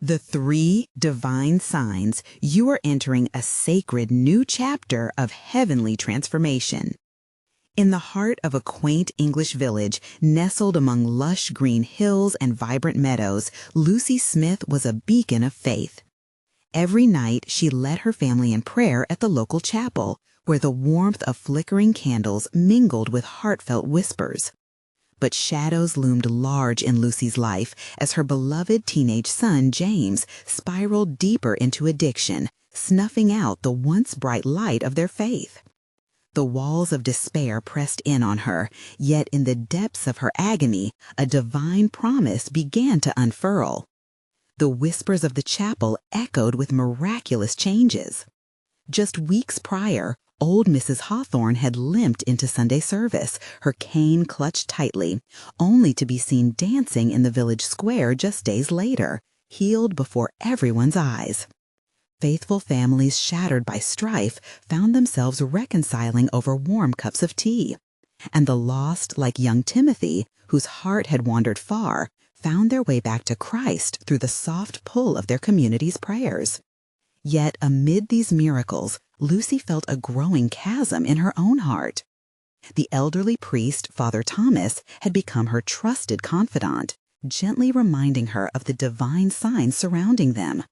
The three divine signs. You are entering a sacred new chapter of heavenly transformation. In the heart of a quaint English village, nestled among lush green hills and vibrant meadows, Lucy Smith was a beacon of faith. Every night she led her family in prayer at the local chapel, where the warmth of flickering candles mingled with heartfelt whispers. But shadows loomed large in Lucy's life as her beloved teenage son, James, spiraled deeper into addiction, snuffing out the once bright light of their faith. The walls of despair pressed in on her, yet in the depths of her agony, a divine promise began to unfurl. The whispers of the chapel echoed with miraculous changes. Just weeks prior, old Mrs. Hawthorne had limped into Sunday service, her cane clutched tightly, only to be seen dancing in the village square just days later, healed before everyone's eyes. Faithful families shattered by strife found themselves reconciling over warm cups of tea. And the lost, like young Timothy, whose heart had wandered far, found their way back to Christ through the soft pull of their community's prayers. Yet amid these miracles, Lucy felt a growing chasm in her own heart. The elderly priest, Father Thomas, had become her trusted confidant, gently reminding her of the divine signs surrounding them.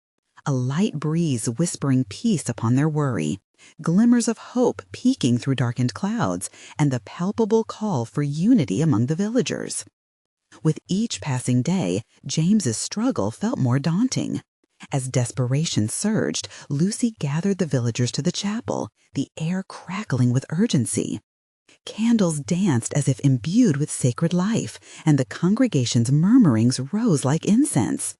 A light breeze whispering peace upon their worry, glimmers of hope peeking through darkened clouds, and the palpable call for unity among the villagers. With each passing day, James's struggle felt more daunting. As desperation surged, Lucy gathered the villagers to the chapel, the air crackling with urgency. Candles danced as if imbued with sacred life, and the congregation's murmurings rose like incense.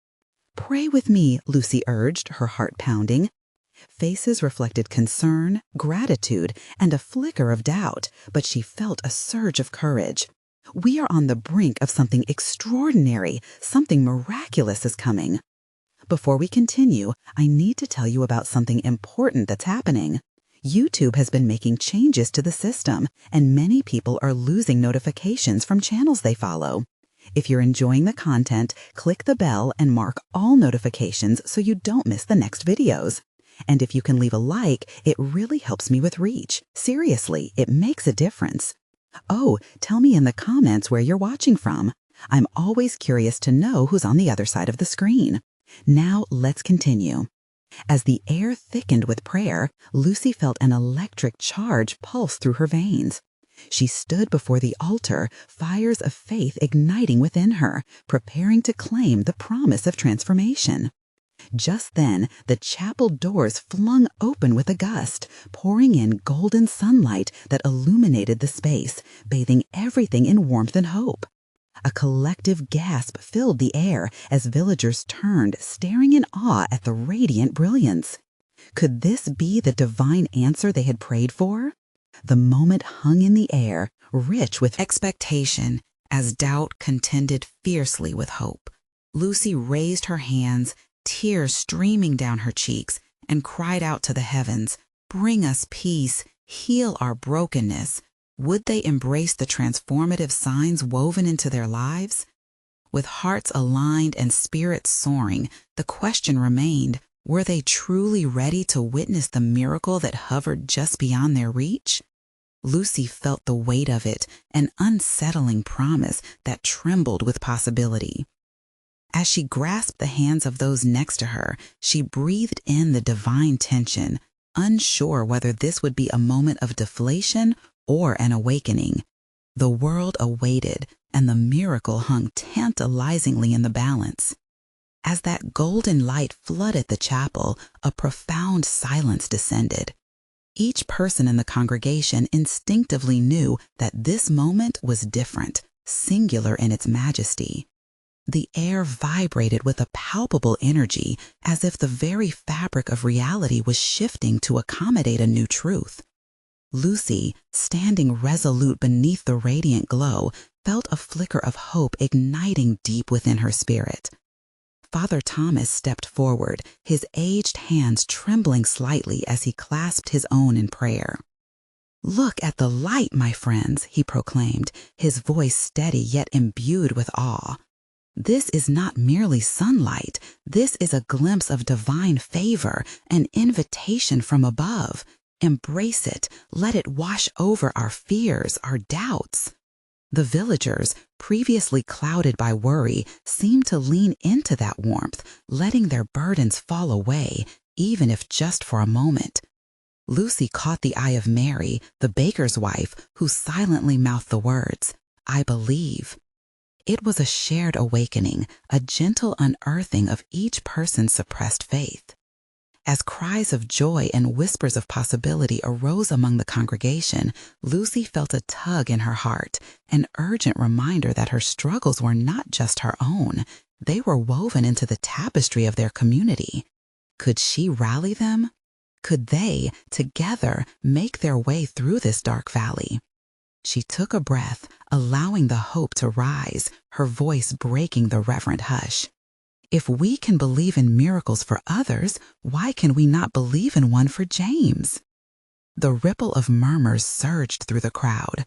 "Pray with me," Lucy urged, her heart pounding. Faces reflected concern, gratitude, and a flicker of doubt, but she felt a surge of courage. "We are on the brink of something extraordinary. Something miraculous is coming." Before we continue, I need to tell you about something important that's happening. YouTube has been making changes to the system, and many people are losing notifications from channels they follow. If you're enjoying the content, click the bell and mark all notifications so you don't miss the next videos. And if you can leave a like, it really helps me with reach. Seriously, it makes a difference. Oh, tell me in the comments where you're watching from. I'm always curious to know who's on the other side of the screen. Now let's continue. As the air thickened with prayer, Lucy felt an electric charge pulse through her veins. She stood before the altar, fires of faith igniting within her, preparing to claim the promise of transformation. Just then, the chapel doors flung open with a gust, pouring in golden sunlight that illuminated the space, bathing everything in warmth and hope. A collective gasp filled the air as villagers turned, staring in awe at the radiant brilliance. Could this be the divine answer they had prayed for? The moment hung in the air, rich with expectation, as doubt contended fiercely with hope. Lucy raised her hands, tears streaming down her cheeks, and cried out to the heavens, "Bring us peace, heal our brokenness." Would they embrace the transformative signs woven into their lives? With hearts aligned and spirits soaring, the question remained, were they truly ready to witness the miracle that hovered just beyond their reach? Lucy felt the weight of it, an unsettling promise that trembled with possibility. As she grasped the hands of those next to her, she breathed in the divine tension, unsure whether this would be a moment of deflation or an awakening. The world awaited, and the miracle hung tantalizingly in the balance. As that golden light flooded the chapel, a profound silence descended. Each person in the congregation instinctively knew that this moment was different, singular in its majesty. The air vibrated with a palpable energy, as if the very fabric of reality was shifting to accommodate a new truth. Lucy, standing resolute beneath the radiant glow, felt a flicker of hope igniting deep within her spirit. Father Thomas stepped forward, his aged hands trembling slightly as he clasped his own in prayer. "Look at the light, my friends," he proclaimed, his voice steady yet imbued with awe. This is not merely sunlight. This is a glimpse of divine favor, an invitation from above. Embrace it. Let it wash over our fears, our doubts. The villagers, previously clouded by worry, seemed to lean into that warmth, letting their burdens fall away, even if just for a moment. Lucy caught the eye of Mary, the baker's wife, who silently mouthed the words, "I believe." It was a shared awakening, a gentle unearthing of each person's suppressed faith. As cries of joy and whispers of possibility arose among the congregation, Lucy felt a tug in her heart, an urgent reminder that her struggles were not just her own. They were woven into the tapestry of their community. Could she rally them? Could they, together, make their way through this dark valley? She took a breath, allowing the hope to rise, her voice breaking the reverent hush. If we can believe in miracles for others, why can we not believe in one for James? The ripple of murmurs surged through the crowd.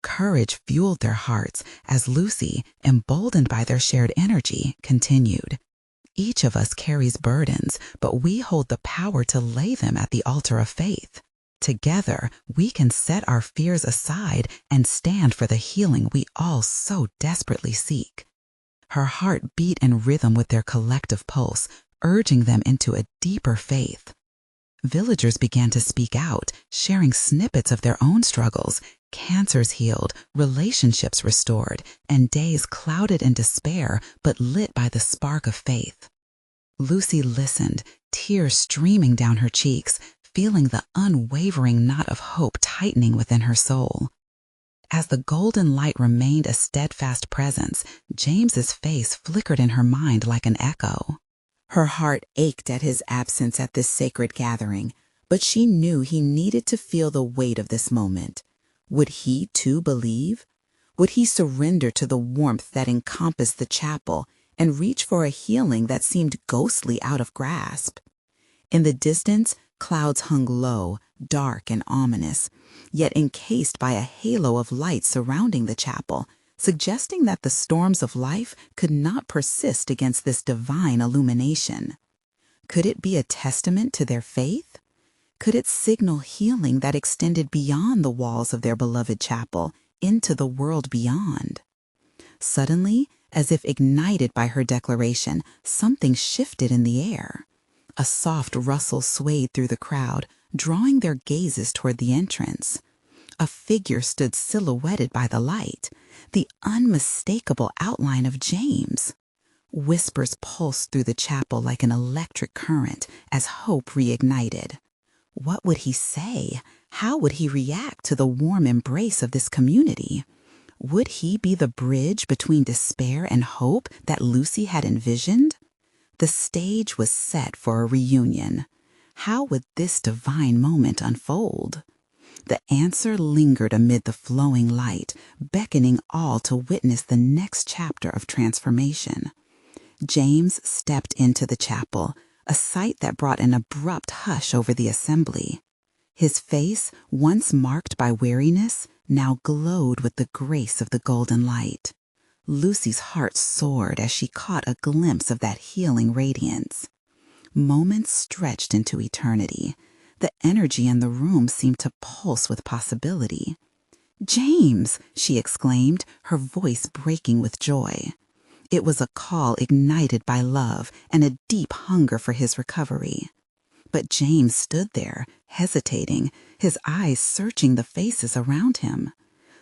Courage fueled their hearts as Lucy, emboldened by their shared energy, continued. Each of us carries burdens, but we hold the power to lay them at the altar of faith. Together, we can set our fears aside and stand for the healing we all so desperately seek. Her heart beat in rhythm with their collective pulse, urging them into a deeper faith. Villagers began to speak out, sharing snippets of their own struggles, cancers healed, relationships restored, and days clouded in despair but lit by the spark of faith. Lucy listened, tears streaming down her cheeks, feeling the unwavering knot of hope tightening within her soul. As the golden light remained a steadfast presence, James's face flickered in her mind like an echo. Her heart ached at his absence at this sacred gathering, but she knew he needed to feel the weight of this moment. Would he too believe? Would he surrender to the warmth that encompassed the chapel and reach for a healing that seemed ghostly out of grasp? In the distance, clouds hung low, dark and ominous, yet encased by a halo of light surrounding the chapel, suggesting that the storms of life could not persist against this divine illumination. Could it be a testament to their faith? Could it signal healing that extended beyond the walls of their beloved chapel into the world beyond? Suddenly, as if ignited by her declaration, something shifted in the air. A soft rustle swayed through the crowd, drawing their gazes toward the entrance. A figure stood silhouetted by the light, the unmistakable outline of James. Whispers pulsed through the chapel like an electric current as hope reignited. What would he say? How would he react to the warm embrace of this community? Would he be the bridge between despair and hope that Lucy had envisioned? The stage was set for a reunion. How would this divine moment unfold? The answer lingered amid the flowing light, beckoning all to witness the next chapter of transformation. James stepped into the chapel, a sight that brought an abrupt hush over the assembly. His face, once marked by weariness, now glowed with the grace of the golden light. Lucy's heart soared as she caught a glimpse of that healing radiance. Moments stretched into eternity. The energy in the room seemed to pulse with possibility. "James!" she exclaimed, her voice breaking with joy. It was a call ignited by love and a deep hunger for his recovery. But James stood there, hesitating, his eyes searching the faces around him.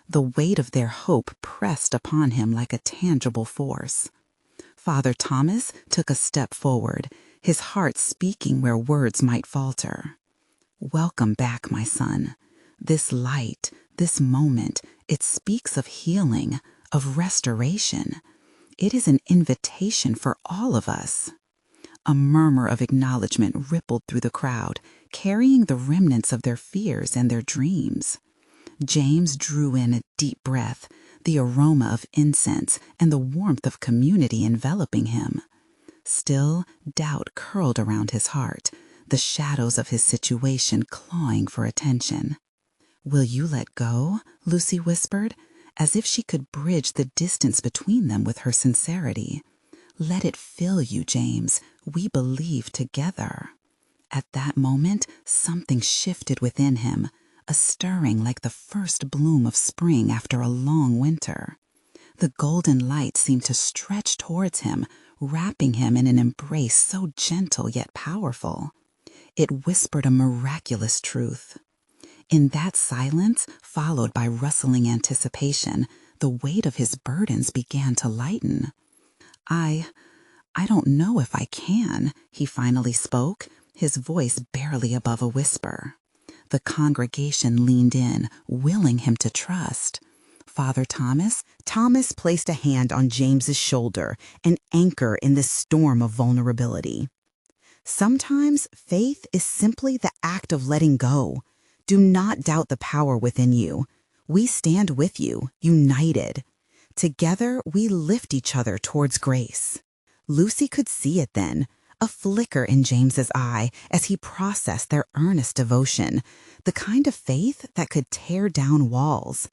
The weight of their hope pressed upon him like a tangible force. Father Thomas took a step forward, his heart speaking where words might falter. "Welcome back, my son. This light, this moment, it speaks of healing, of restoration. It is an invitation for all of us." A murmur of acknowledgement rippled through the crowd, carrying the remnants of their fears and their dreams. James drew in a deep breath, the aroma of incense and the warmth of community enveloping him. Still, doubt curled around his heart, the shadows of his situation clawing for attention. "Will you let go?" Lucy whispered, as if she could bridge the distance between them with her sincerity. "Let it fill you, James. We believe together." At that moment, something shifted within him, a stirring like the first bloom of spring after a long winter. The golden light seemed to stretch towards him, wrapping him in an embrace so gentle yet powerful. It whispered a miraculous truth. In that silence, followed by rustling anticipation, the weight of his burdens began to lighten. I don't know if I can," he finally spoke, his voice barely above a whisper. The congregation leaned in, willing him to trust. "Father Thomas?" Thomas placed a hand on James's shoulder, an anchor in this storm of vulnerability. "Sometimes faith is simply the act of letting go. Do not doubt the power within you. We stand with you, united. Together, we lift each other towards grace." Lucy could see it then, a flicker in James's eye as he processed their earnest devotion, the kind of faith that could tear down walls.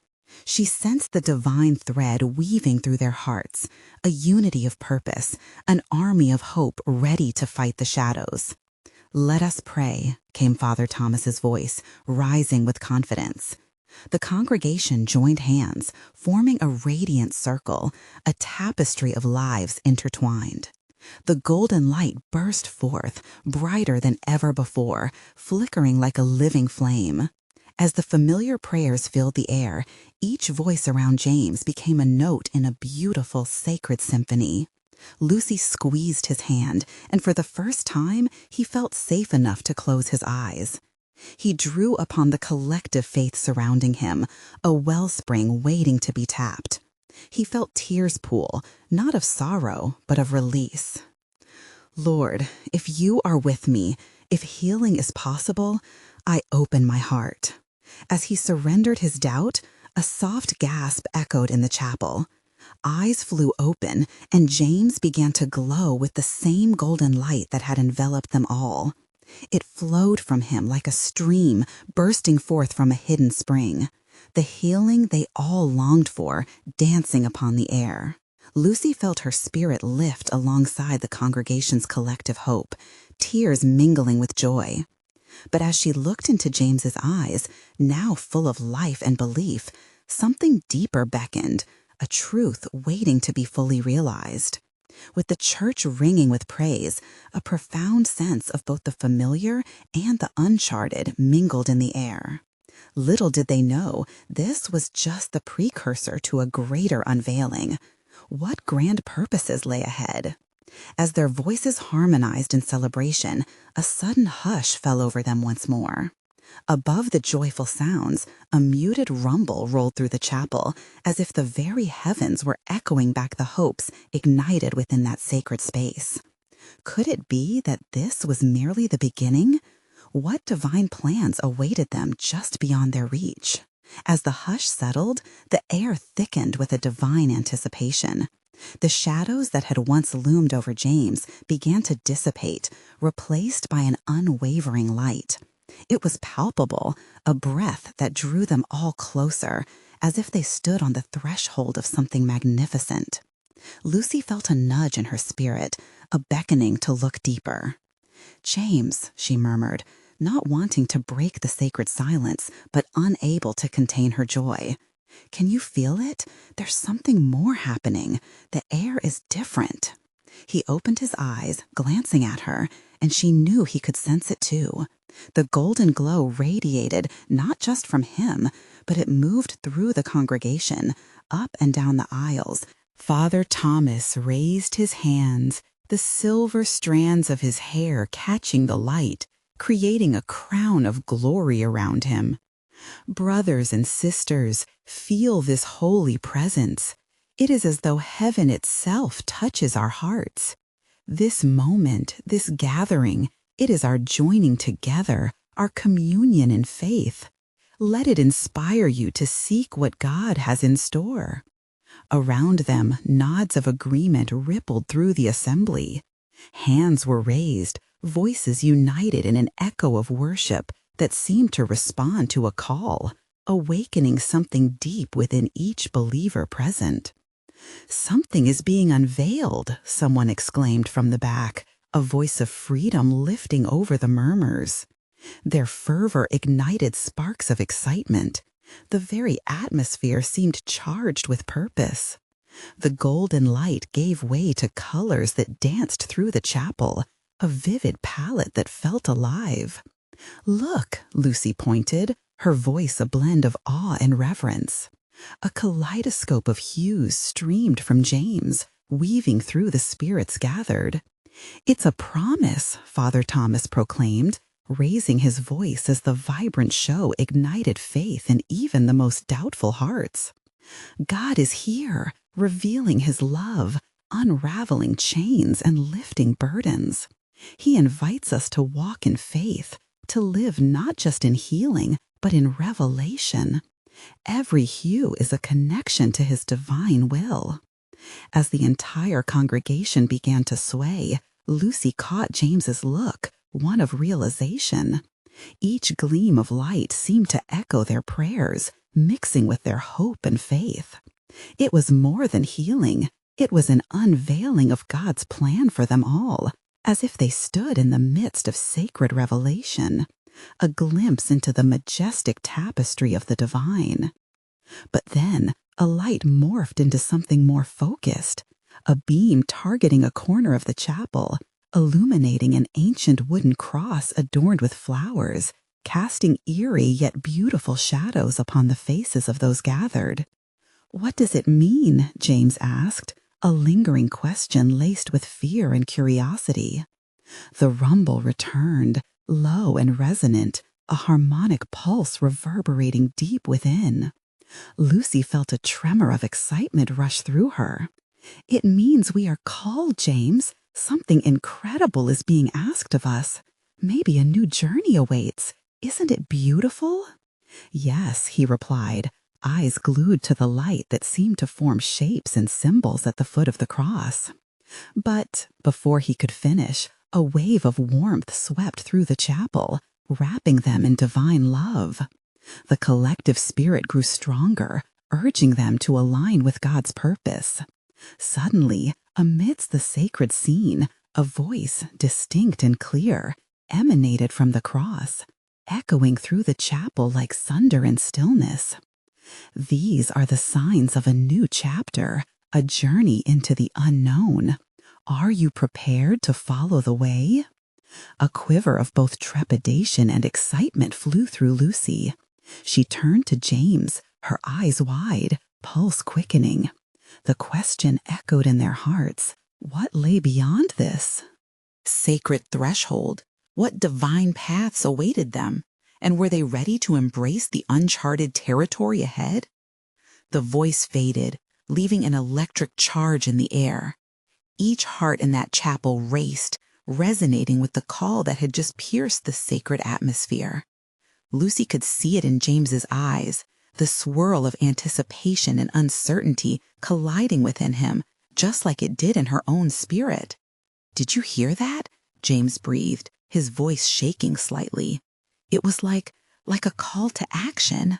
She sensed the divine thread weaving through their hearts, a unity of purpose, an army of hope ready to fight the shadows. "Let us pray," came Father Thomas's voice, rising with confidence. The congregation joined hands, forming a radiant circle, a tapestry of lives intertwined. The golden light burst forth, brighter than ever before, flickering like a living flame. As the familiar prayers filled the air, each voice around James became a note in a beautiful, sacred symphony. Lucy squeezed his hand, and for the first time, he felt safe enough to close his eyes. He drew upon the collective faith surrounding him, a wellspring waiting to be tapped. He felt tears pool, not of sorrow, but of release. "Lord, if you are with me, if healing is possible, I open my heart." As he surrendered his doubt, a soft gasp echoed in the chapel. Eyes flew open, and James began to glow with the same golden light that had enveloped them all. It flowed from him like a stream bursting forth from a hidden spring, the healing they all longed for, dancing upon the air. Lucy felt her spirit lift alongside the congregation's collective hope, tears mingling with joy. But as she looked into James's eyes, now full of life and belief, something deeper beckoned, a truth waiting to be fully realized. With the church ringing with praise, a profound sense of both the familiar and the uncharted mingled in the air. Little did they know, this was just the precursor to a greater unveiling. What grand purposes lay ahead? As their voices harmonized in celebration, a sudden hush fell over them once more. Above the joyful sounds, a muted rumble rolled through the chapel, as if the very heavens were echoing back the hopes ignited within that sacred space. Could it be that this was merely the beginning? What divine plans awaited them just beyond their reach? As the hush settled, the air thickened with a divine anticipation. The shadows that had once loomed over James began to dissipate, replaced by an unwavering light. It was palpable, a breath that drew them all closer, as if they stood on the threshold of something magnificent. Lucy felt a nudge in her spirit, a beckoning to look deeper. "James," she murmured, not wanting to break the sacred silence, but unable to contain her joy. "Can you feel it? There's something more happening. The air is different." He opened his eyes, glancing at her, and she knew he could sense it too. The golden glow radiated not just from him, but it moved through the congregation, up and down the aisles. Father Thomas raised his hands, the silver strands of his hair catching the light, creating a crown of glory around him. Brothers and sisters, feel this holy presence. It is as though heaven itself touches our hearts. This moment, this gathering, it is our joining together, our communion in faith. Let it inspire you to seek what God has in store. Around them, nods of agreement rippled through the assembly. Hands were raised, voices united in an echo of worship that seemed to respond to a call, awakening something deep within each believer present. "Something is being unveiled," someone exclaimed from the back, a voice of freedom lifting over the murmurs. Their fervor ignited sparks of excitement. The very atmosphere seemed charged with purpose. The golden light gave way to colors that danced through the chapel, a vivid palette that felt alive. "Look," Lucy pointed, her voice a blend of awe and reverence. A kaleidoscope of hues streamed from James, weaving through the spirits gathered. "It's a promise," Father Thomas proclaimed, raising his voice as the vibrant show ignited faith in even the most doubtful hearts. "God is here, revealing his love, unraveling chains and lifting burdens. He invites us to walk in faith, to live not just in healing, but in revelation. Every hue is a connection to his divine will." As the entire congregation began to sway, Lucy caught James's look, one of realization. Each gleam of light seemed to echo their prayers, mixing with their hope and faith. It was more than healing. It was an unveiling of God's plan for them all, as if they stood in the midst of sacred revelation, a glimpse into the majestic tapestry of the divine. But then a light morphed into something more focused, a beam targeting a corner of the chapel, illuminating an ancient wooden cross adorned with flowers, casting eerie yet beautiful shadows upon the faces of those gathered. "What does it mean?" James asked, a lingering question laced with fear and curiosity. The rumble returned, low and resonant, a harmonic pulse reverberating deep within. Lucy felt a tremor of excitement rush through her. "It means we are called, James. Something incredible is being asked of us. Maybe a new journey awaits. Isn't it beautiful?" "Yes," he replied, eyes glued to the light that seemed to form shapes and symbols at the foot of the cross. But before he could finish, a wave of warmth swept through the chapel, wrapping them in divine love. The collective spirit grew stronger, urging them to align with God's purpose. Suddenly, amidst the sacred scene, a voice, distinct and clear, emanated from the cross, echoing through the chapel like thunder and stillness. "These are the signs of a new chapter, a journey into the unknown. Are you prepared to follow the way?" A quiver of both trepidation and excitement flew through Lucy. She turned to James, her eyes wide, pulse quickening. The question echoed in their hearts. What lay beyond this? Sacred threshold. What divine paths awaited them? And were they ready to embrace the uncharted territory ahead? The voice faded, leaving an electric charge in the air. Each heart in that chapel raced, resonating with the call that had just pierced the sacred atmosphere. Lucy could see it in James's eyes, the swirl of anticipation and uncertainty colliding within him, just like it did in her own spirit. "Did you hear that?" James breathed, his voice shaking slightly. It was like a call to action.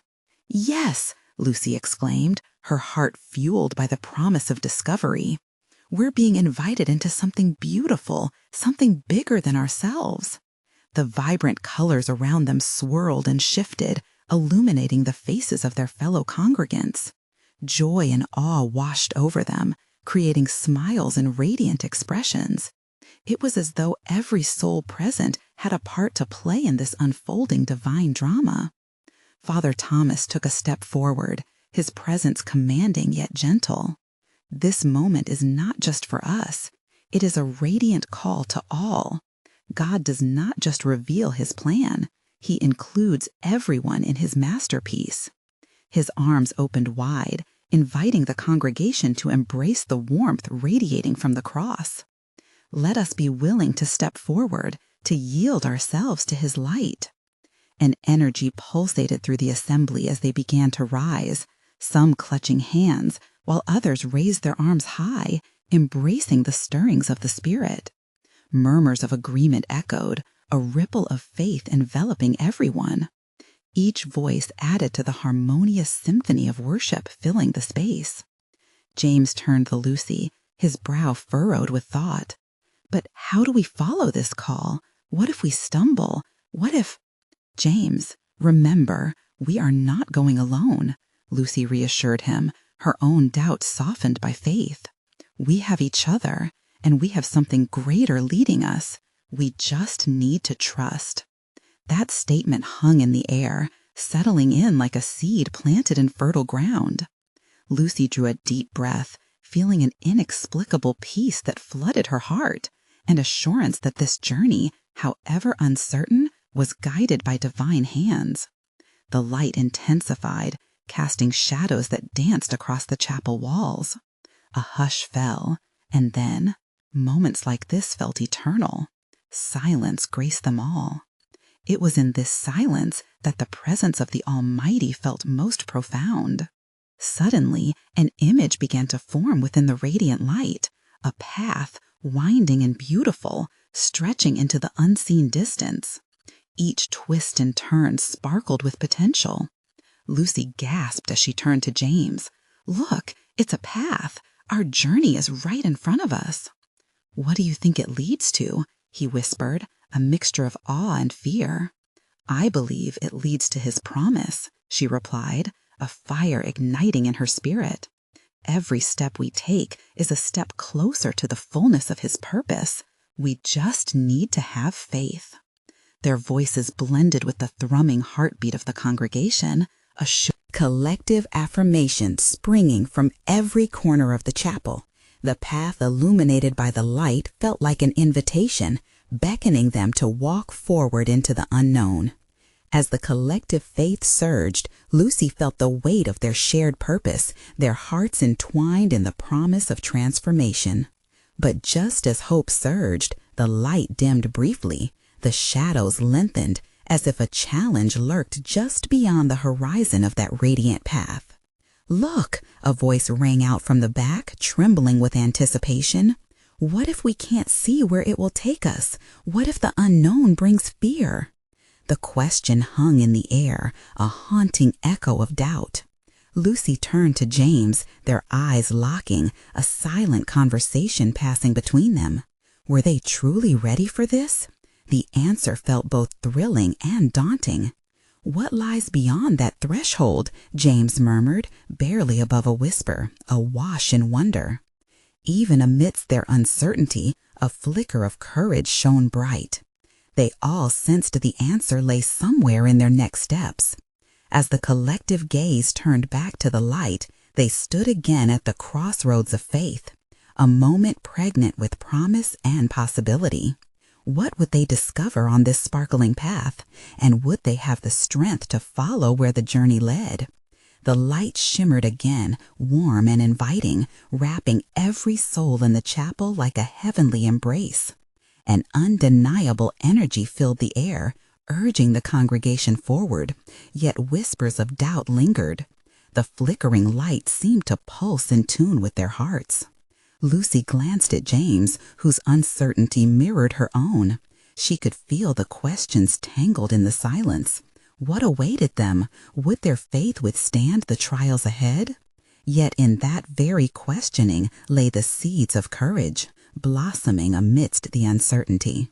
"Yes," Lucy exclaimed, her heart fueled by the promise of discovery. "We're being invited into something beautiful, something bigger than ourselves." The vibrant colors around them swirled and shifted, illuminating the faces of their fellow congregants. Joy and awe washed over them, creating smiles and radiant expressions. It was as though every soul present had a part to play in this unfolding divine drama. Father Thomas took a step forward, his presence commanding yet gentle. "This moment is not just for us. It is a radiant call to all. God does not just reveal his plan. He includes everyone in his masterpiece." His arms opened wide, inviting the congregation to embrace the warmth radiating from the cross. Let us be willing to step forward, to yield ourselves to his light. An energy pulsated through the assembly as they began to rise, some clutching hands, while others raised their arms high, embracing the stirrings of the Spirit. Murmurs of agreement echoed, a ripple of faith enveloping everyone. Each voice added to the harmonious symphony of worship filling the space. James turned to Lucy, his brow furrowed with thought. But how do we follow this call? What if we stumble? What if... James, remember, we are not going alone, Lucy reassured him, her own doubts softened by faith. We have each other, and we have something greater leading us. We just need to trust. That statement hung in the air, settling in like a seed planted in fertile ground. Lucy drew a deep breath, feeling an inexplicable peace that flooded her heart, and assurance that this journey, however uncertain, was guided by divine hands. The light intensified, casting shadows that danced across the chapel walls. A hush fell, and then, moments like this felt eternal. Silence graced them all. It was in this silence that the presence of the Almighty felt most profound. Suddenly, an image began to form within the radiant light, a path, winding and beautiful, stretching into the unseen distance. Each twist and turn sparkled with potential. Lucy gasped as she turned to James. "Look, it's a path. Our journey is right in front of us." "What do you think it leads to?" he whispered, a mixture of awe and fear. "I believe it leads to his promise," she replied, a fire igniting in her spirit. "Every step we take is a step closer to the fullness of his purpose. We just need to have faith." Their voices blended with the thrumming heartbeat of the congregation, a collective affirmation springing from every corner of the chapel. The path illuminated by the light felt like an invitation, beckoning them to walk forward into the unknown. As the collective faith surged, Lucy felt the weight of their shared purpose, their hearts entwined in the promise of transformation. But just as hope surged, the light dimmed briefly. The shadows lengthened, as if a challenge lurked just beyond the horizon of that radiant path. "Look!" a voice rang out from the back, trembling with anticipation. "What if we can't see where it will take us? What if the unknown brings fear?" The question hung in the air, a haunting echo of doubt. Lucy turned to James, their eyes locking, a silent conversation passing between them. Were they truly ready for this? The answer felt both thrilling and daunting. "What lies beyond that threshold?" James murmured, barely above a whisper, awash in wonder. Even amidst their uncertainty, a flicker of courage shone bright. They all sensed the answer lay somewhere in their next steps. As the collective gaze turned back to the light, they stood again at the crossroads of faith, a moment pregnant with promise and possibility. What would they discover on this sparkling path, and would they have the strength to follow where the journey led? The light shimmered again, warm and inviting, wrapping every soul in the chapel like a heavenly embrace. An undeniable energy filled the air, urging the congregation forward, yet whispers of doubt lingered. The flickering light seemed to pulse in tune with their hearts. Lucy glanced at James, whose uncertainty mirrored her own. She could feel the questions tangled in the silence. What awaited them? Would their faith withstand the trials ahead? Yet in that very questioning lay the seeds of courage, blossoming amidst the uncertainty.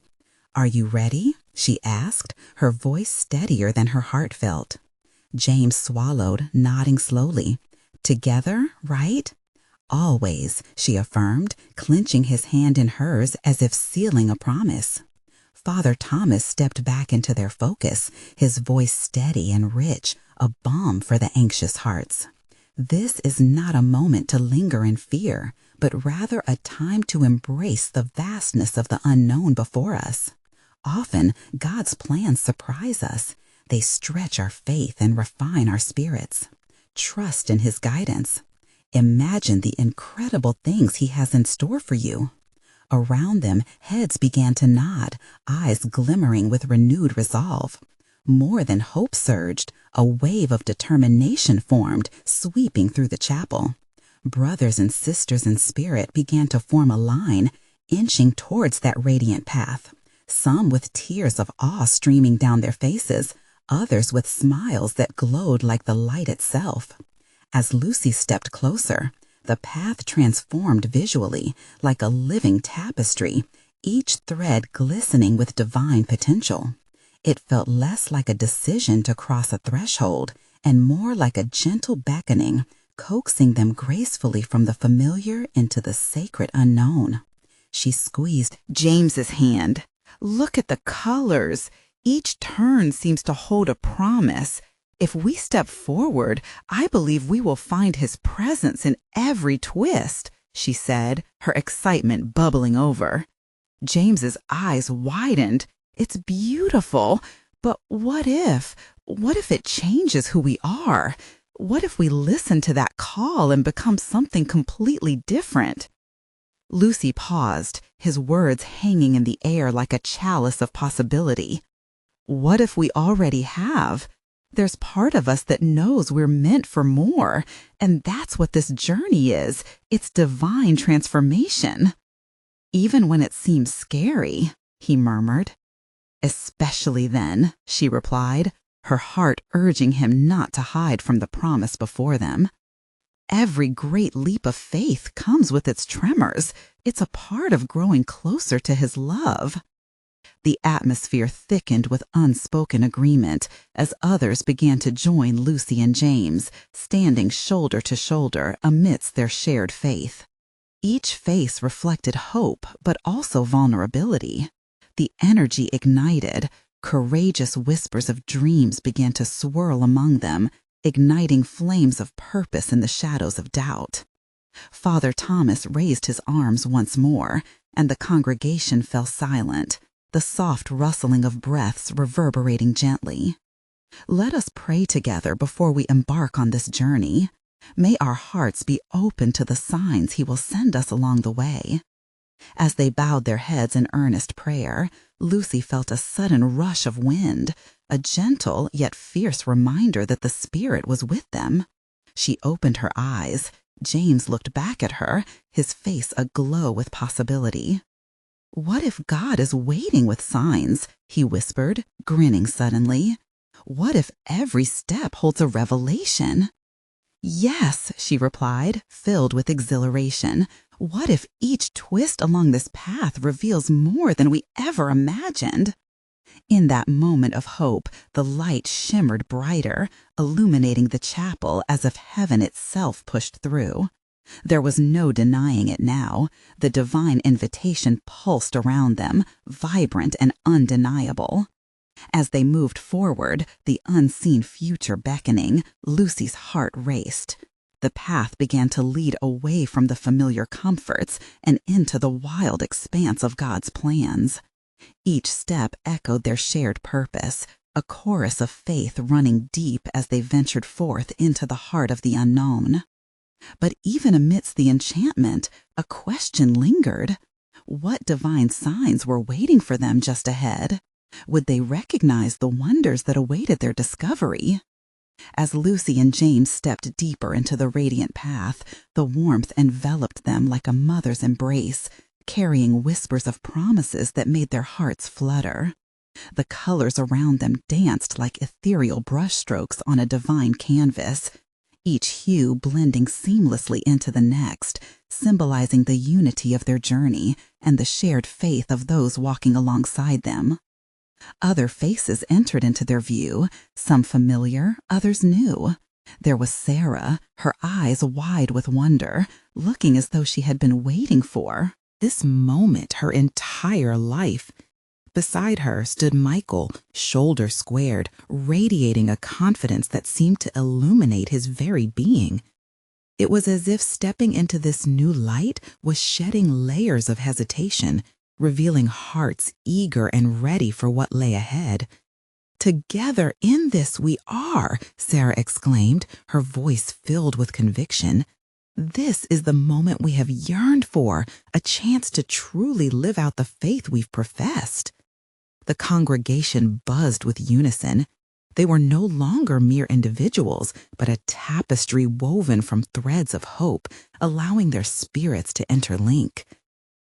"Are you ready?" she asked, her voice steadier than her heart felt. James swallowed, nodding slowly. "Together, right?" "Always," she affirmed, clenching his hand in hers as if sealing a promise. Father Thomas stepped back into their focus, his voice steady and rich, a balm for the anxious hearts. "This is not a moment to linger in fear, but rather a time to embrace the vastness of the unknown before us. Often, God's plans surprise us. They stretch our faith and refine our spirits. Trust in His guidance. Imagine the incredible things He has in store for you." Around them, heads began to nod, eyes glimmering with renewed resolve. More than hope surged, a wave of determination formed, sweeping through the chapel. Brothers and sisters in spirit began to form a line, inching towards that radiant path, some with tears of awe streaming down their faces, others with smiles that glowed like the light itself. As Lucy stepped closer, the path transformed visually, like a living tapestry, each thread glistening with divine potential. It felt less like a decision to cross a threshold and more like a gentle beckoning, coaxing them gracefully from the familiar into the sacred unknown. She squeezed James's hand. "Look at the colors. Each turn seems to hold a promise. If we step forward, I believe we will find his presence in every twist," she said, her excitement bubbling over. James's eyes widened. "It's beautiful, but what if it changes who we are? What if we listen to that call and become something completely different?" Lucy paused, his words hanging in the air like a chalice of possibility. "What if we already have? There's part of us that knows we're meant for more, and that's what this journey is. It's divine transformation." "Even when it seems scary," he murmured. "Especially then," she replied, her heart urging him not to hide from the promise before them. Every great leap of faith comes with its tremors. It's a part of growing closer to his love. The atmosphere thickened with unspoken agreement as others began to join Lucy and James, standing shoulder to shoulder amidst their shared faith. Each face reflected hope, but also vulnerability. The energy ignited. Courageous whispers of dreams began to swirl among them, igniting flames of purpose in the shadows of doubt. Father Thomas raised his arms once more, and the congregation fell silent, the soft rustling of breaths reverberating gently. "Let us pray together before we embark on this journey. May our hearts be open to the signs he will send us along the way." As they bowed their heads in earnest prayer, Lucy felt a sudden rush of wind, a gentle yet fierce reminder that the Spirit was with them. She opened her eyes. James looked back at her, his face aglow with possibility. "What if God is waiting with signs?" he whispered, grinning suddenly. "What if every step holds a revelation?" "Yes," she replied, filled with exhilaration. "What if each twist along this path reveals more than we ever imagined?" In that moment of hope, the light shimmered brighter, illuminating the chapel as if heaven itself pushed through. There was no denying it now. The divine invitation pulsed around them, vibrant and undeniable. As they moved forward, the unseen future beckoning, Lucy's heart raced. The path began to lead away from the familiar comforts and into the wild expanse of God's plans. Each step echoed their shared purpose, a chorus of faith running deep as they ventured forth into the heart of the unknown. But even amidst the enchantment, a question lingered. What divine signs were waiting for them just ahead? Would they recognize the wonders that awaited their discovery? As Lucy and James stepped deeper into the radiant path, the warmth enveloped them like a mother's embrace, carrying whispers of promises that made their hearts flutter. The colors around them danced like ethereal brushstrokes on a divine canvas, each hue blending seamlessly into the next, symbolizing the unity of their journey and the shared faith of those walking alongside them. Other faces entered into their view, some familiar, others new. There was Sarah, her eyes wide with wonder, looking as though she had been waiting for this moment her entire life. Beside her stood Michael, shoulders squared, radiating a confidence that seemed to illuminate his very being. It was as if stepping into this new light was shedding layers of hesitation, revealing hearts eager and ready for what lay ahead. "Together in this we are," Sarah exclaimed, her voice filled with conviction. "This is the moment we have yearned for, a chance to truly live out the faith we've professed." The congregation buzzed with unison. They were no longer mere individuals, but a tapestry woven from threads of hope, allowing their spirits to interlink.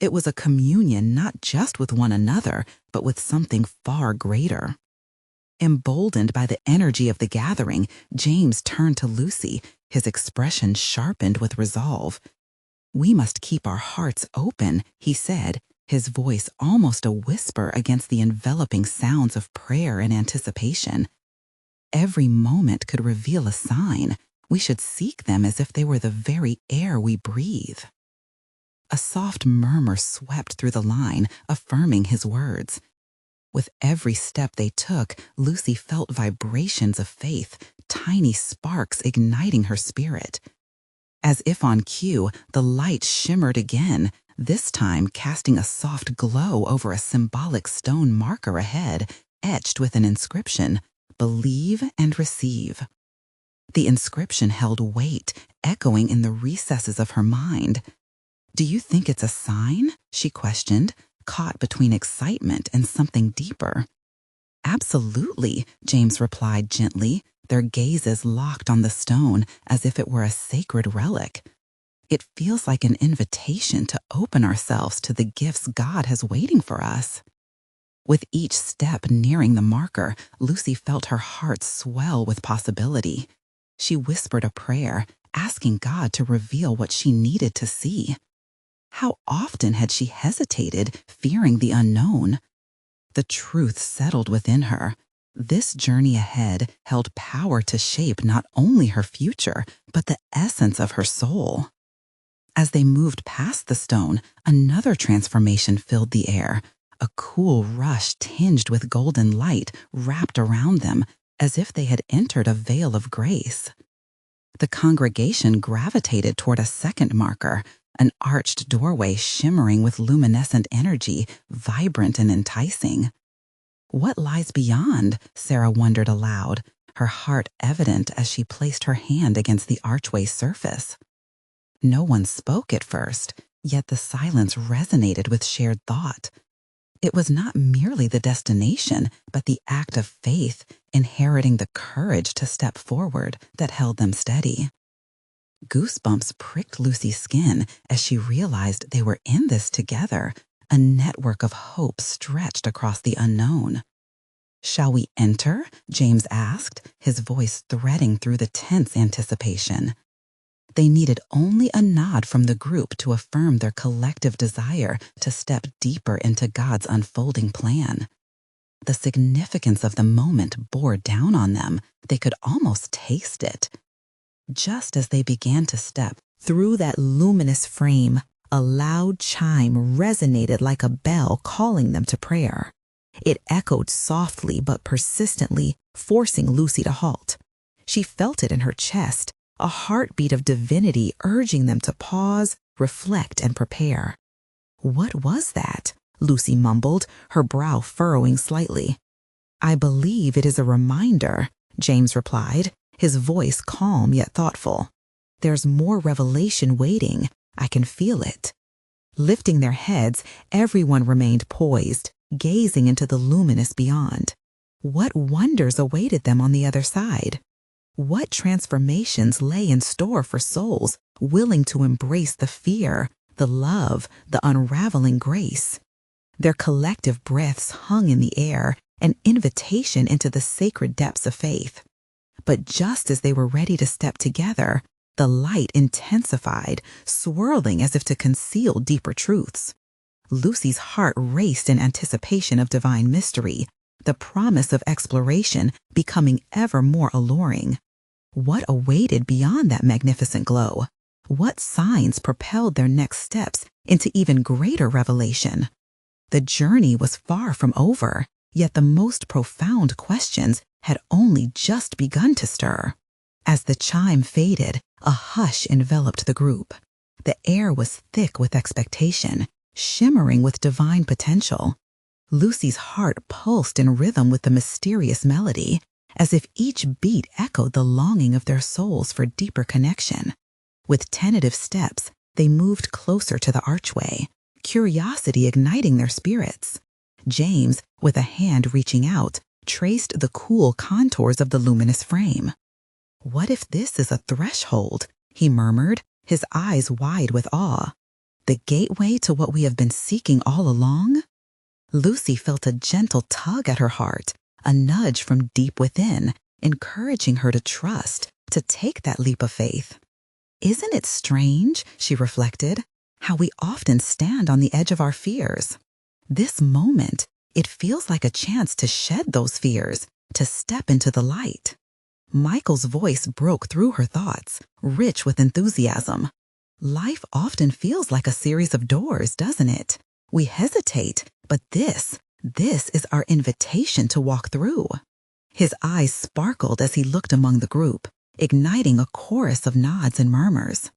It was a communion not just with one another, but with something far greater. Emboldened by the energy of the gathering, James turned to Lucy, his expression sharpened with resolve. "We must keep our hearts open," he said, his voice almost a whisper against the enveloping sounds of prayer and anticipation. "Every moment could reveal a sign. We should seek them as if they were the very air we breathe." A soft murmur swept through the line, affirming his words. With every step they took, Lucy felt vibrations of faith, tiny sparks igniting her spirit. As if on cue, the light shimmered again, this time casting a soft glow over a symbolic stone marker ahead, etched with an inscription, "Believe and receive." The inscription held weight, echoing in the recesses of her mind. "Do you think it's a sign?" she questioned, caught between excitement and something deeper. "Absolutely," James replied gently, their gazes locked on the stone as if it were a sacred relic. "It feels like an invitation to open ourselves to the gifts God has waiting for us." With each step nearing the marker, Lucy felt her heart swell with possibility. She whispered a prayer, asking God to reveal what she needed to see. How often had she hesitated, fearing the unknown? The truth settled within her. This journey ahead held power to shape not only her future, but the essence of her soul. As they moved past the stone, another transformation filled the air. A cool rush tinged with golden light wrapped around them, as if they had entered a veil of grace. The congregation gravitated toward a second marker, an arched doorway shimmering with luminescent energy, vibrant and enticing. "What lies beyond?" Sarah wondered aloud, her heart evident as she placed her hand against the archway's surface. No one spoke at first, yet the silence resonated with shared thought. It was not merely the destination, but the act of faith, inheriting the courage to step forward, that held them steady. Goosebumps pricked Lucy's skin as she realized they were in this together, a network of hope stretched across the unknown. "Shall we enter?" James asked, his voice threading through the tense anticipation. They needed only a nod from the group to affirm their collective desire to step deeper into God's unfolding plan. The significance of the moment bore down on them. They could almost taste it. Just as they began to step through that luminous frame, a loud chime resonated like a bell calling them to prayer. It echoed softly but persistently, forcing Lucy to halt. She felt it in her chest, a heartbeat of divinity urging them to pause, reflect, and prepare. "What was that?" Lucy mumbled, her brow furrowing slightly. "I believe it is a reminder," James replied, his voice calm yet thoughtful. "There's more revelation waiting. I can feel it." Lifting their heads, everyone remained poised, gazing into the luminous beyond. What wonders awaited them on the other side? What transformations lay in store for souls willing to embrace the fear, the love, the unraveling grace? Their collective breaths hung in the air, an invitation into the sacred depths of faith. But just as they were ready to step together, the light intensified, swirling as if to conceal deeper truths. Lucy's heart raced in anticipation of divine mystery, the promise of exploration becoming ever more alluring. What awaited beyond that magnificent glow? What signs propelled their next steps into even greater revelation? The journey was far from over, yet the most profound questions had only just begun to stir. As the chime faded, a hush enveloped the group. The air was thick with expectation, shimmering with divine potential. Lucy's heart pulsed in rhythm with the mysterious melody, as if each beat echoed the longing of their souls for deeper connection. With tentative steps, they moved closer to the archway, curiosity igniting their spirits. James, with a hand reaching out, traced the cool contours of the luminous frame. "What if this is a threshold?" he murmured, his eyes wide with awe. "The gateway to what we have been seeking all along?" Lucy felt a gentle tug at her heart, a nudge from deep within, encouraging her to trust, to take that leap of faith. Isn't it strange, she reflected, how we often stand on the edge of our fears? This moment, it feels like a chance to shed those fears, to step into the light. Michael's voice broke through her thoughts, rich with enthusiasm. Life often feels like a series of doors, doesn't it? We hesitate, but this is our invitation to walk through. His eyes sparkled as he looked among the group, igniting a chorus of nods and murmurs.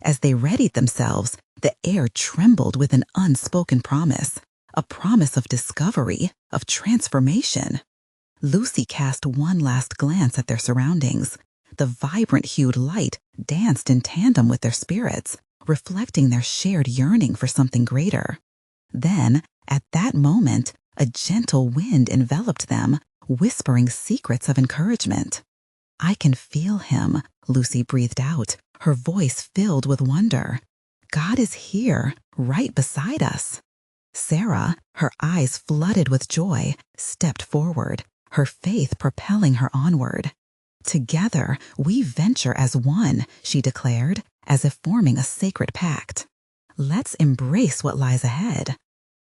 As they readied themselves, the air trembled with an unspoken promise, a promise of discovery, of transformation. Lucy cast one last glance at their surroundings. The vibrant-hued light danced in tandem with their spirits, reflecting their shared yearning for something greater. Then, at that moment, a gentle wind enveloped them, whispering secrets of encouragement. "I can feel him," Lucy breathed out, her voice filled with wonder. "God is here, right beside us." Sarah, her eyes flooded with joy, stepped forward, her faith propelling her onward. "Together, we venture as one," she declared, as if forming a sacred pact. "Let's embrace what lies ahead."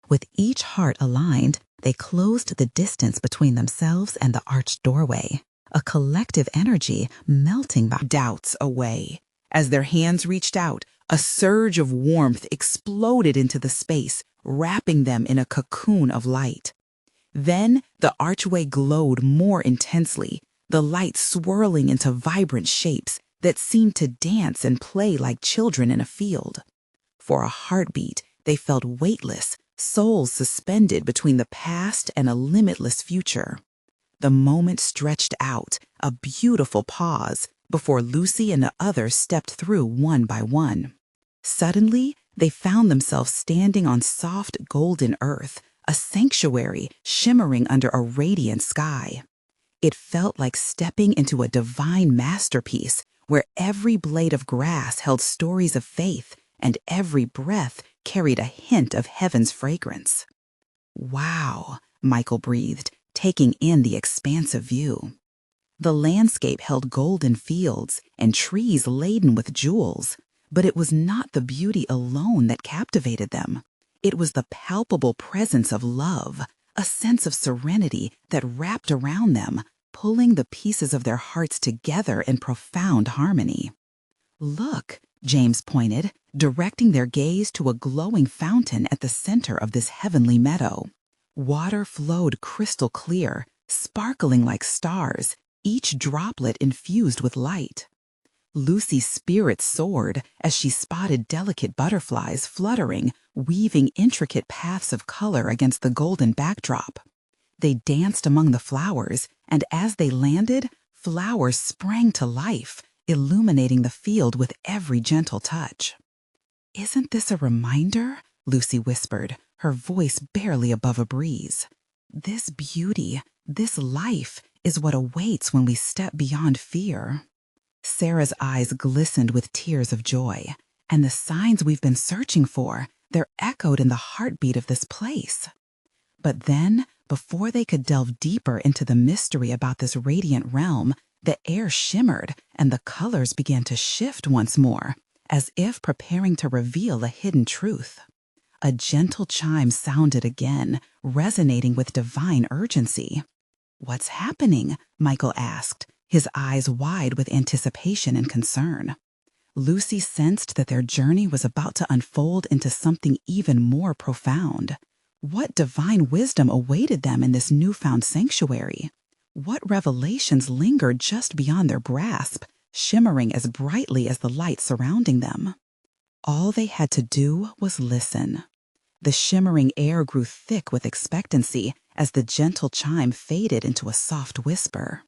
With each heart aligned, they closed the distance between themselves and the arched doorway, a collective energy melting doubts away. As their hands reached out, a surge of warmth exploded into the space, wrapping them in a cocoon of light. Then the archway glowed more intensely, the light swirling into vibrant shapes that seemed to dance and play like children in a field. For a heartbeat, they felt weightless, souls suspended between the past and a limitless future. The moment stretched out, a beautiful pause, before Lucy and the others stepped through one by one. Suddenly, they found themselves standing on soft golden earth, a sanctuary shimmering under a radiant sky. It felt like stepping into a divine masterpiece where every blade of grass held stories of faith and every breath carried a hint of heaven's fragrance. "Wow," Michael breathed, taking in the expansive view. The landscape held golden fields and trees laden with jewels, but it was not the beauty alone that captivated them. It was the palpable presence of love, a sense of serenity that wrapped around them, pulling the pieces of their hearts together in profound harmony. "Look," James pointed, directing their gaze to a glowing fountain at the center of this heavenly meadow. Water flowed crystal clear, sparkling like stars, each droplet infused with light. Lucy's spirit soared as she spotted delicate butterflies fluttering, weaving intricate paths of color against the golden backdrop. They danced among the flowers, and as they landed, flowers sprang to life, illuminating the field with every gentle touch. "Isn't this a reminder?" Lucy whispered, her voice barely above a breeze. "This beauty, this life, is what awaits when we step beyond fear." Sarah's eyes glistened with tears of joy, and the signs we've been searching for, they're echoed in the heartbeat of this place. But then, before they could delve deeper into the mystery about this radiant realm, the air shimmered and the colors began to shift once more, as if preparing to reveal a hidden truth. A gentle chime sounded again, resonating with divine urgency. "What's happening?" Michael asked, his eyes wide with anticipation and concern. Lucy sensed that their journey was about to unfold into something even more profound. What divine wisdom awaited them in this newfound sanctuary? What revelations lingered just beyond their grasp, shimmering as brightly as the light surrounding them? All they had to do was listen. The shimmering air grew thick with expectancy as the gentle chime faded into a soft whisper.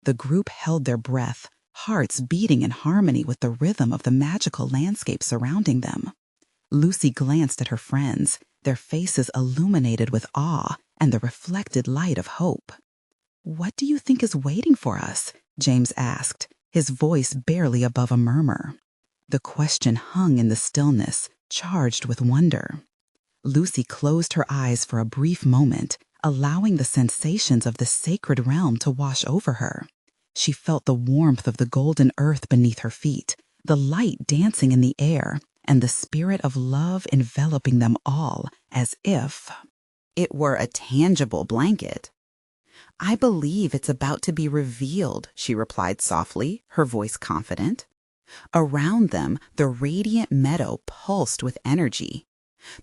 The group held their breath, hearts beating in harmony with the rhythm of the magical landscape surrounding them. Lucy glanced at her friends, their faces illuminated with awe and the reflected light of hope. "What do you think is waiting for us?" James asked, his voice barely above a murmur. The question hung in the stillness, charged with wonder. Lucy closed her eyes for a brief moment, allowing the sensations of the sacred realm to wash over her. She felt the warmth of the golden earth beneath her feet, the light dancing in the air, and the spirit of love enveloping them all as if it were a tangible blanket. "I believe it's about to be revealed," she replied softly, her voice confident. Around them, the radiant meadow pulsed with energy.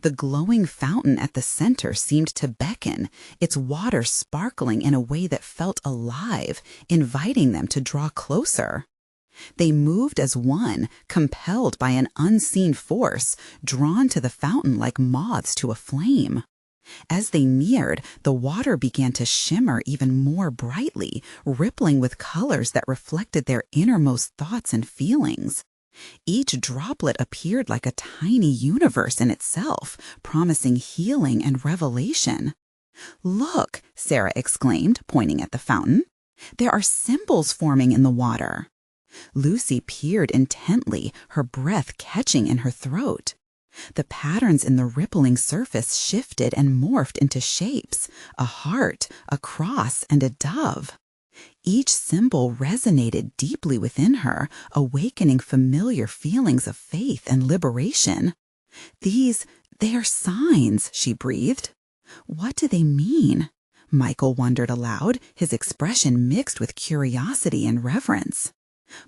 The glowing fountain at the center seemed to beckon, its water sparkling in a way that felt alive, inviting them to draw closer. They moved as one, compelled by an unseen force, drawn to the fountain like moths to a flame. As they neared, the water began to shimmer even more brightly, rippling with colors that reflected their innermost thoughts and feelings. Each droplet appeared like a tiny universe in itself, promising healing and revelation. "Look," Sarah exclaimed, pointing at the fountain. "There are symbols forming in the water." Lucy peered intently, her breath catching in her throat. The patterns in the rippling surface shifted and morphed into shapes: a heart, a cross, and a dove. Each symbol resonated deeply within her, awakening familiar feelings of faith and liberation. They are signs," she breathed. "What do they mean?" Michael wondered aloud, his expression mixed with curiosity and reverence.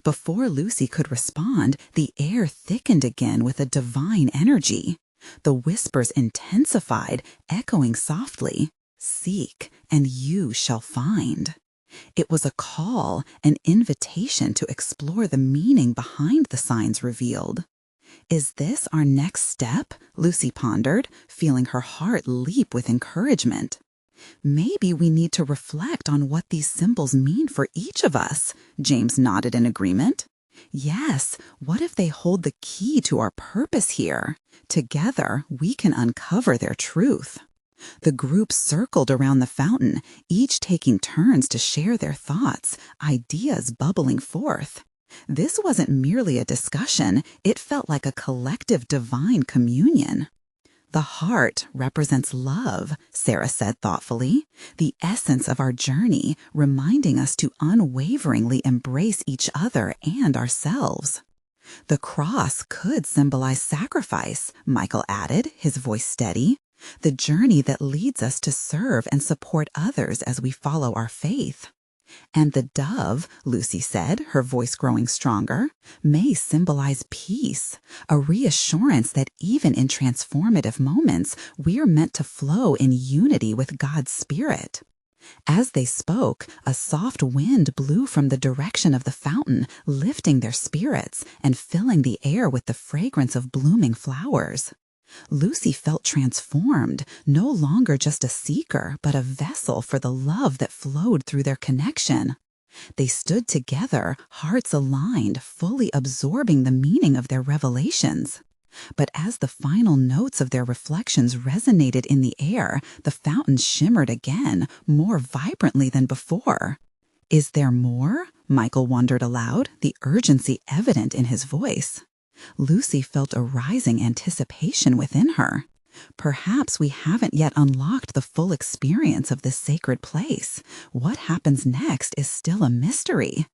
Before Lucy could respond, the air thickened again with a divine energy. The whispers intensified, echoing softly, "Seek, and you shall find." It was a call, an invitation to explore the meaning behind the signs revealed. "Is this our next step?" Lucy pondered, feeling her heart leap with encouragement. "Maybe we need to reflect on what these symbols mean for each of us," James nodded in agreement. "Yes, what if they hold the key to our purpose here? Together, we can uncover their truth." The group circled around the fountain, each taking turns to share their thoughts, ideas bubbling forth. This wasn't merely a discussion, it felt like a collective divine communion. "The heart represents love," Sarah said thoughtfully, "the essence of our journey, reminding us to unwaveringly embrace each other and ourselves." "The cross could symbolize sacrifice," Michael added, his voice steady. "The journey that leads us to serve and support others as we follow our faith." "And the dove," Lucy said, her voice growing stronger, "may symbolize peace, a reassurance that even in transformative moments, we're meant to flow in unity with God's Spirit." As they spoke, a soft wind blew from the direction of the fountain, lifting their spirits and filling the air with the fragrance of blooming flowers. Lucy felt transformed, no longer just a seeker, but a vessel for the love that flowed through their connection. They stood together, hearts aligned, fully absorbing the meaning of their revelations. But as the final notes of their reflections resonated in the air, the fountain shimmered again, more vibrantly than before. "Is there more?" Michael wondered aloud, the urgency evident in his voice. Lucy felt a rising anticipation within her. Perhaps we haven't yet unlocked the full experience of this sacred place. What happens next is still a mystery.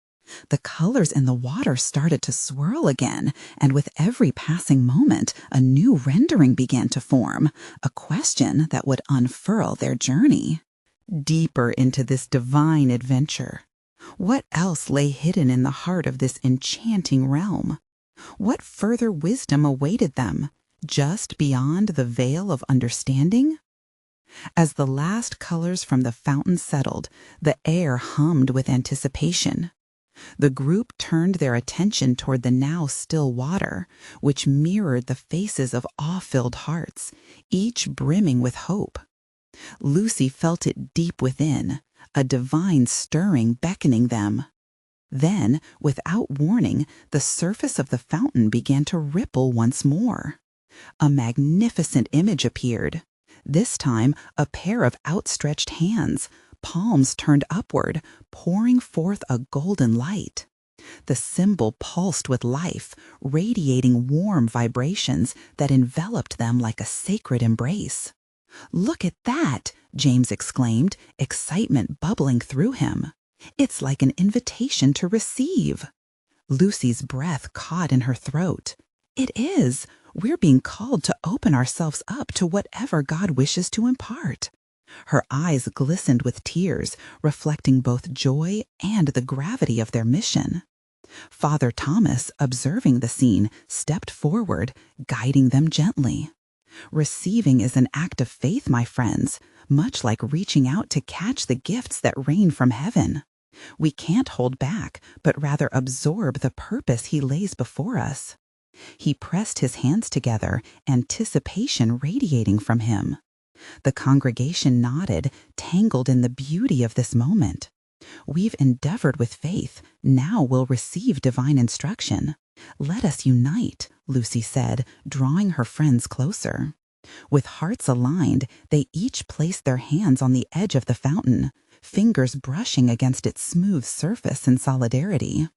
The colors in the water started to swirl again, and with every passing moment, a new rendering began to form, a question that would unfurl their journey. Deeper into this divine adventure. What else lay hidden in the heart of this enchanting realm? What further wisdom awaited them, just beyond the veil of understanding? As the last colors from the fountain settled, the air hummed with anticipation. The group turned their attention toward the now still water, which mirrored the faces of awe-filled hearts, each brimming with hope. Lucy felt it deep within, a divine stirring beckoning them. Then, without warning, the surface of the fountain began to ripple once more. A magnificent image appeared. This time, a pair of outstretched hands, palms turned upward, pouring forth a golden light. The symbol pulsed with life, radiating warm vibrations that enveloped them like a sacred embrace. "Look at that!" James exclaimed, excitement bubbling through him. "It's like an invitation to receive." Lucy's breath caught in her throat. "It is. We're being called to open ourselves up to whatever God wishes to impart." Her eyes glistened with tears, reflecting both joy and the gravity of their mission. Father Thomas, observing the scene, stepped forward, guiding them gently. Receiving is an act of faith, my friends, much like reaching out to catch the gifts that rain from heaven. We can't hold back, but rather absorb the purpose He lays before us. He pressed his hands together, anticipation radiating from him. The congregation nodded, tangled in the beauty of this moment. We've endeavored with faith, now we'll receive divine instruction. Let us unite, Lucy said, drawing her friends closer. With hearts aligned, they each placed their hands on the edge of the fountain, fingers brushing against its smooth surface in solidarity.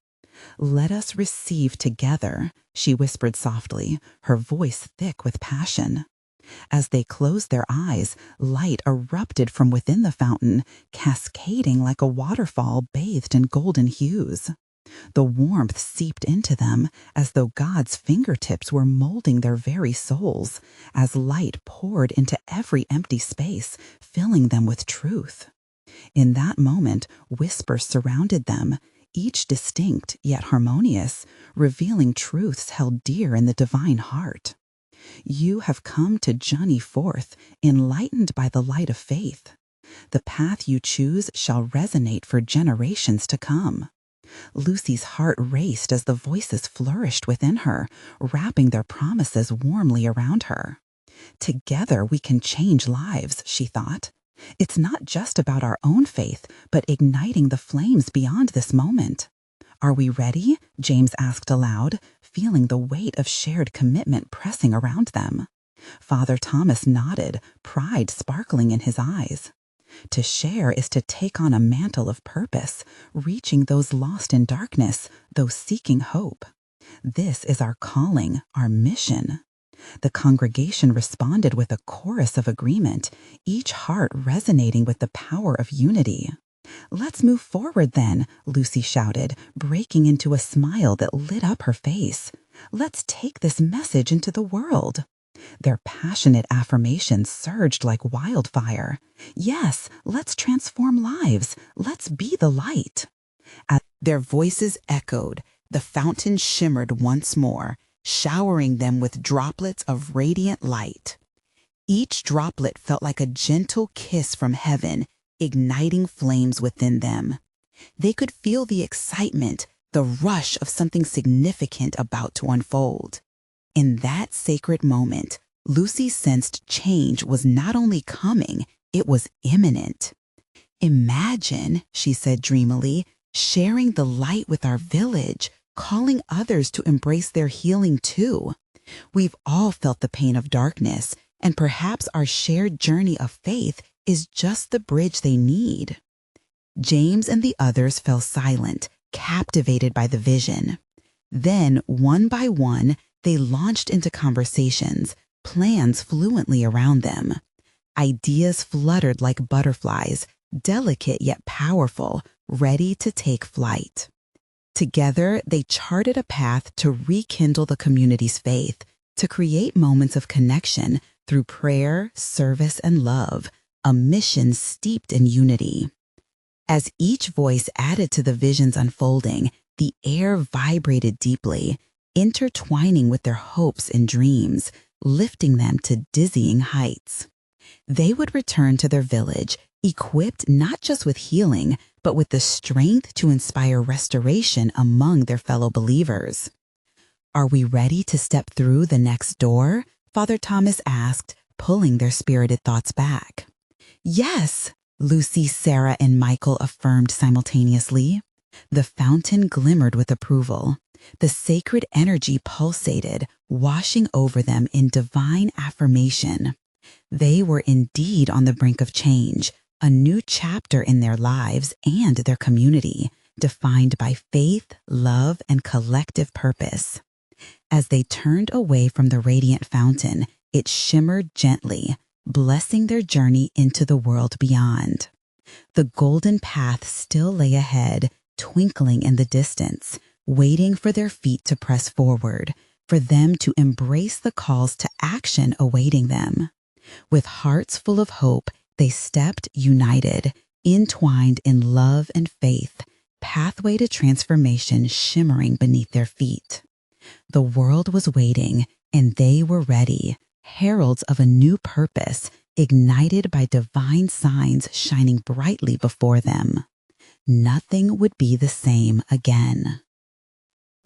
"Let us receive together," she whispered softly, her voice thick with passion. As they closed their eyes, light erupted from within the fountain, cascading like a waterfall bathed in golden hues. The warmth seeped into them as though God's fingertips were molding their very souls, as light poured into every empty space, filling them with truth. In that moment, whispers surrounded them, each distinct yet harmonious, revealing truths held dear in the divine heart. You have come to journey forth, enlightened by the light of faith. The path you choose shall resonate for generations to come. Lucy's heart raced as the voices flourished within her, wrapping their promises warmly around her. Together we can change lives, she thought. It's not just about our own faith, but igniting the flames beyond this moment. "Are we ready?" James asked aloud, feeling the weight of shared commitment pressing around them. Father Thomas nodded, pride sparkling in his eyes. To share is to take on a mantle of purpose, reaching those lost in darkness, those seeking hope. This is our calling, our mission. The congregation responded with a chorus of agreement, each heart resonating with the power of unity. "Let's move forward then," Lucy shouted, breaking into a smile that lit up her face. "Let's take this message into the world." Their passionate affirmations surged like wildfire. "Yes, let's transform lives. Let's be the light." As their voices echoed, the fountain shimmered once more, showering them with droplets of radiant light. Each droplet felt like a gentle kiss from heaven, igniting flames within them. They could feel the excitement, the rush of something significant about to unfold. In that sacred moment, Lucy sensed change was not only coming, it was imminent. "Imagine," she said dreamily, "sharing the light with our village, calling others to embrace their healing too. We've all felt the pain of darkness, and perhaps our shared journey of faith is just the bridge they need." James and the others fell silent, captivated by the vision. Then, one by one, they launched into conversations, plans fluently around them. Ideas fluttered like butterflies, delicate yet powerful, ready to take flight. Together, they charted a path to rekindle the community's faith, to create moments of connection through prayer, service, and love, a mission steeped in unity. As each voice added to the vision's unfolding, the air vibrated deeply, intertwining with their hopes and dreams, lifting them to dizzying heights. They would return to their village, equipped not just with healing, but with the strength to inspire restoration among their fellow believers. "Are we ready to step through the next door?" Father Thomas asked, pulling their spirited thoughts back. "Yes," Lucy, Sarah, and Michael affirmed simultaneously. The fountain glimmered with approval. The sacred energy pulsated, washing over them in divine affirmation. They were indeed on the brink of change, a new chapter in their lives and their community, defined by faith, love, and collective purpose. As they turned away from the radiant fountain, it shimmered gently, blessing their journey into the world beyond. The golden path still lay ahead, twinkling in the distance, waiting for their feet to press forward, for them to embrace the calls to action awaiting them. With hearts full of hope, they stepped united, entwined in love and faith, pathway to transformation shimmering beneath their feet. The world was waiting, and they were ready, heralds of a new purpose, ignited by divine signs shining brightly before them. Nothing would be the same again.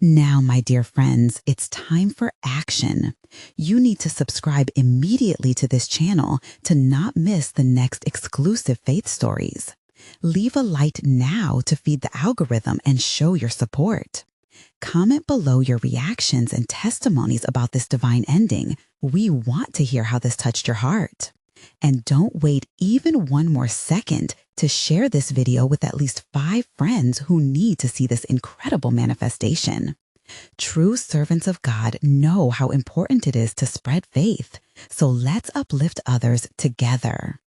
Now, my dear friends, it's time for action. You need to subscribe immediately to this channel to not miss the next exclusive faith stories. Leave a like now to feed the algorithm and show your support. Comment below your reactions and testimonies about this divine ending. We want to hear how this touched your heart. And don't wait even one more second to share this video with at least 5 friends who need to see this incredible manifestation. True servants of God know how important it is to spread faith, so let's uplift others together.